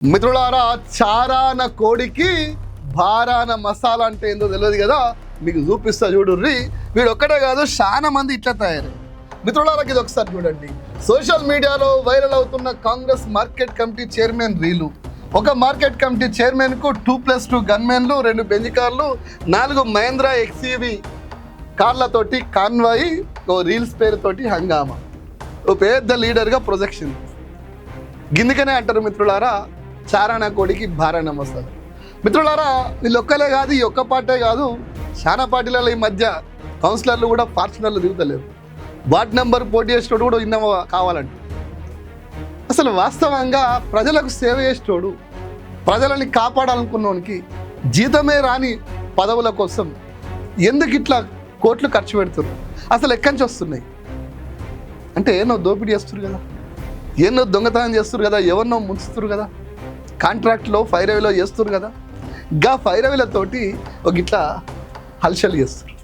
మిత్రులారా, చారాన కోడికి భారాన మసాలా అంటే ఏందో తెలియదు కదా, మీకు చూపిస్తా చూడుర్రి. వీడు ఒక్కటే కాదు, చాలా మంది ఇట్లా తయారు. మిత్రులారా, ఇది ఒకసారి చూడండి. సోషల్ మీడియాలో వైరల్ అవుతున్న Congress market committee chairman reel. ఒక మార్కెట్ కమిటీ చైర్మన్కు 2+2 గన్మెన్లు, 2 బెంజ్ కార్లు, 4 మహేంద్ర ఎక్స్యూవీ కార్లతోటి కాన్వాయి, ఓ రీల్స్ పేరుతోటి హంగామా, ఓ పెద్ద లీడర్గా ప్రొజెక్షన్. గిందుకనే అంటారు మిత్రులారా, చారాన కోడికి భారాన మసాలా. మిత్రులారా, వీళ్ళు ఒక్కలే కాదు, ఈ ఒక్క పార్టీ కాదు, చాలా పార్టీలలో ఈ మధ్య కౌన్సిలర్లు కూడా ఫార్చునర్లు దిగుతలేరు. వార్డ్ నెంబర్ పోటీ చేసేటోడు కూడా ఇన్నోవా కావాలంటే. అసలు వాస్తవంగా ప్రజలకు సేవ చేసేటోడు, ప్రజలని కాపాడాలనుకున్నోనికి జీతమే రాని పదవుల కోసం ఎందుకు ఇట్లా కోట్లు ఖర్చు పెడుతున్నారు? అసలు ఎక్కడి నుంచి వస్తున్నాయి అంటే ఏనో దోపిడీ చేస్తున్నారు కదా, ఎన్నో దొంగతనం చేస్తున్నారు కదా, ఎవరినో ముంచుతున్నారు కదా, కాంట్రాక్ట్లో ఫైర్ అవేలో చేస్తున్నారు కదా, గా ఫైర్ అవేలతోటి ఒక ఇట్లా హల్చల్ చేస్తారు.